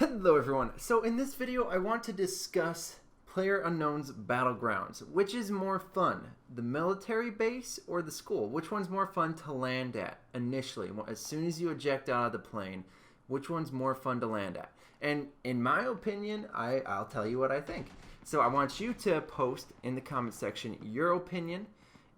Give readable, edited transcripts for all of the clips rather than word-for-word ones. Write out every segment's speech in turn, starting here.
Hello everyone. So in this video I want to discuss PlayerUnknown's Battlegrounds. Which is more fun, the military base or the school? Which one's more fun to land at initially? As soon as you eject out of the plane, which one's more fun to land at? And in my opinion, I'll tell you what I think. So I want you to post in the comment section your opinion.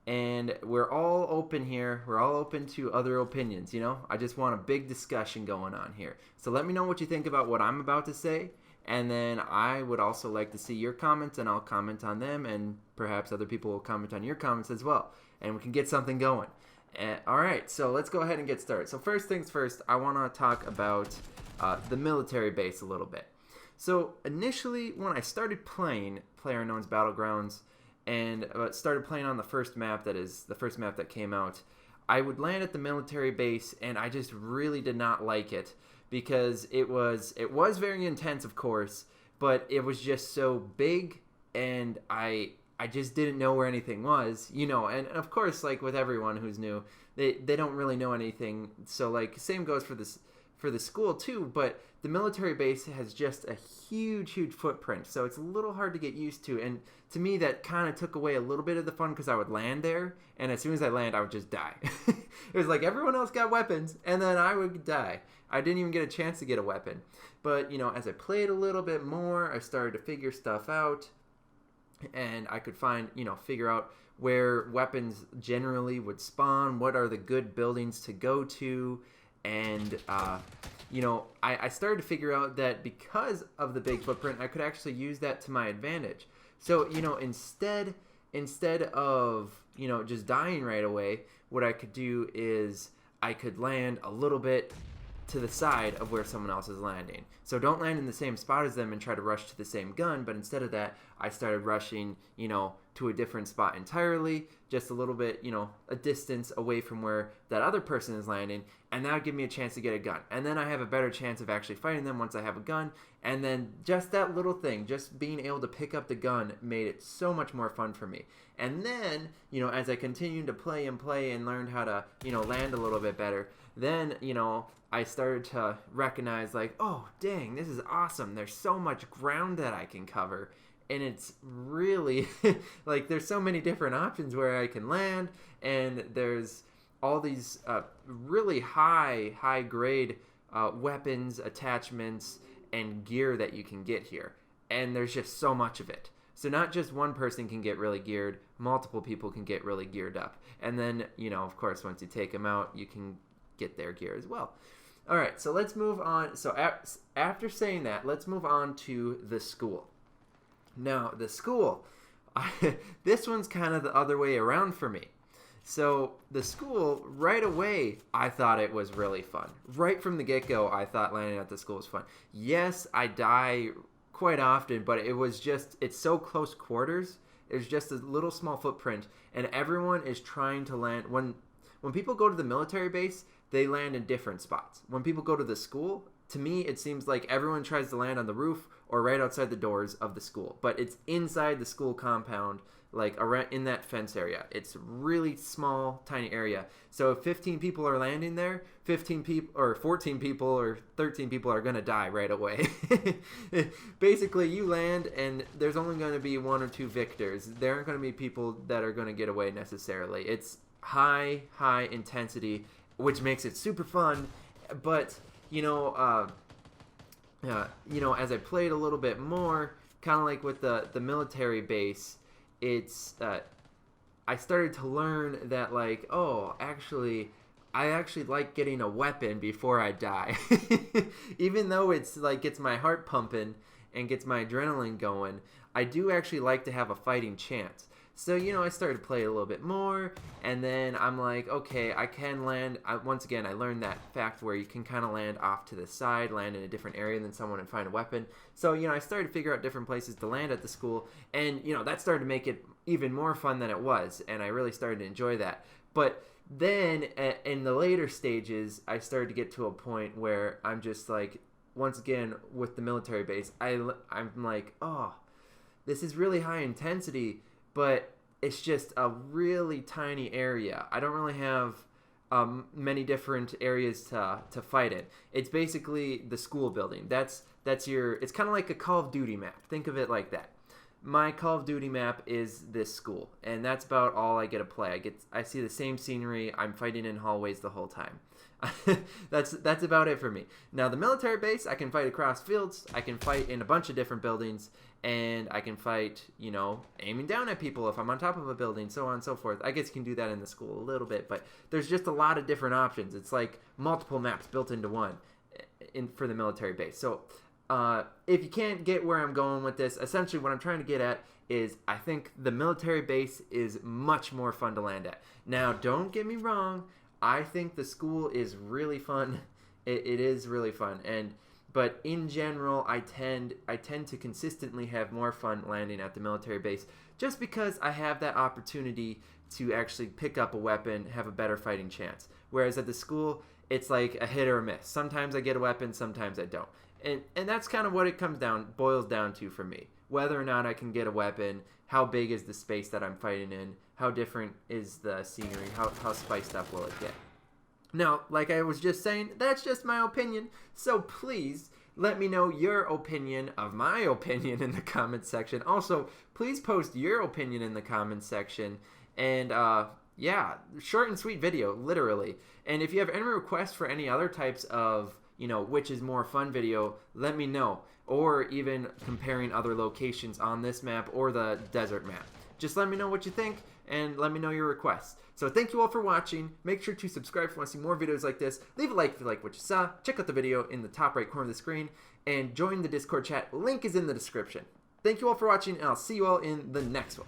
And we're all open here. We're all open to other opinions, you know? I just want a big discussion going on here. So let me know what you think about what I'm about to say. And then I would also like to see your comments, and I'll comment on them. And perhaps other people will comment on your comments as well. And we can get something going. All right, so let's go ahead and get started. So first things first, I want to talk about the military base a little bit. So initially, when I started playing PlayerUnknown's Battlegrounds, and started playing on the first map, that is the first map that came out, I would land at the military base, and I just really did not like it because it was very intense, of course, but it was just so big, and I just didn't know where anything was, you know. And of course, like with everyone who's new, they don't really know anything. So like same goes for the school too, but the military base has just a huge footprint, so it's a little hard to get used to. And to me, that kind of took away a little bit of the fun because I would land there, and as soon as I land, I would just die. It was like everyone else got weapons, and then I would die. I didn't even get a chance to get a weapon. But, you know, as I played a little bit more, I started to figure stuff out, and I could figure out where weapons generally would spawn, what are the good buildings to go to, and you know, I started to figure out that because of the big footprint, I could actually use that to my advantage. So, you know, instead of, you know, just dying right away, what I could do is I could land a little bit to the side of where someone else is landing. So don't land in the same spot as them and try to rush to the same gun, but instead of that, I started rushing, you know, to a different spot entirely, just a little bit, you know, a distance away from where that other person is landing, and that would give me a chance to get a gun. And then I have a better chance of actually fighting them once I have a gun, and then just that little thing, just being able to pick up the gun made it so much more fun for me. And then, you know, as I continued to play and learned how to, you know, land a little bit better, then, you know, I started to recognize like, oh, dang, this is awesome. There's so much ground that I can cover. And it's really, like, there's so many different options where I can land. And there's all these really high grade weapons, attachments, and gear that you can get here. And there's just so much of it. So not just one person can get really geared, multiple people can get really geared up. And then, you know, of course, once you take them out, you can get their gear as well. All right, so let's move on. So after saying that, let's move on to the school. Now, the school, this one's kind of the other way around for me. So the school, right away, I thought it was really fun. Right from the get-go, I thought landing at the school was fun. Yes, I die quite often, but it was just, it's so close quarters. It's just a little small footprint, and everyone is trying to land. When people go to the military base, they land in different spots. When people go to the school, to me, it seems like everyone tries to land on the roof or right outside the doors of the school. But it's inside the school compound, like around in that fence area. It's really small, tiny area. So if 15 people are landing there, 15 people or 14 people or 13 people are going to die right away. Basically, you land and there's only going to be one or two victors. There aren't going to be people that are going to get away necessarily. It's high intensity, which makes it super fun. But you know, as I played a little bit more, kind of like with the military base, it's I started to learn that like, oh, actually, I actually like getting a weapon before I die, even though it's like gets my heart pumping and gets my adrenaline going. I do actually like to have a fighting chance. So, you know, I started to play a little bit more, and then I'm like, okay, I can land. Once again, I learned that fact where you can kind of land off to the side, land in a different area than someone and find a weapon. So, you know, I started to figure out different places to land at the school, and, you know, that started to make it even more fun than it was, and I really started to enjoy that. But then, in the later stages, I started to get to a point where I'm just like, once again, with the military base, I'm like, oh, this is really high intensity, but it's just a really tiny area. I don't really have many different areas to fight in. It's basically the school building. That's your. It's kind of like a Call of Duty map. Think of it like that. My Call of Duty map is this school, and that's about all I get to play. I see the same scenery. I'm fighting in hallways the whole time. That's about it for me. Now the military base, I can fight across fields. I can fight in a bunch of different buildings, and I can fight, aiming down at people if I'm on top of a building, so on and so forth. I guess you can do that in the school a little bit, but there's just a lot of different options. It's like multiple maps built into one for the military base. So if you can't get where I'm going with this, essentially what I'm trying to get at is I think the military base is much more fun to land at. Now, don't get me wrong. I think the school is really fun. It is really fun, but in general, I tend to consistently have more fun landing at the military base, just because I have that opportunity to actually pick up a weapon, have a better fighting chance. Whereas at the school, it's like a hit or a miss. Sometimes I get a weapon, sometimes I don't, and that's kind of what it boils down to for me. Whether or not I can get a weapon, how big is the space that I'm fighting in, how different is the scenery, how spiced up will it get. Now, like I was just saying, that's just my opinion, so please let me know your opinion of my opinion in the comments section. Also, please post your opinion in the comments section, and yeah, short and sweet video, literally. And if you have any requests for any other types of, which is more fun video, let me know. Or even comparing other locations on this map or the desert map. Just let me know what you think and let me know your requests. So thank you all for watching. Make sure to subscribe if you want to see more videos like this. Leave a like if you like what you saw. Check out the video in the top right corner of the screen. And join the Discord chat. Link is in the description. Thank you all for watching, and I'll see you all in the next one.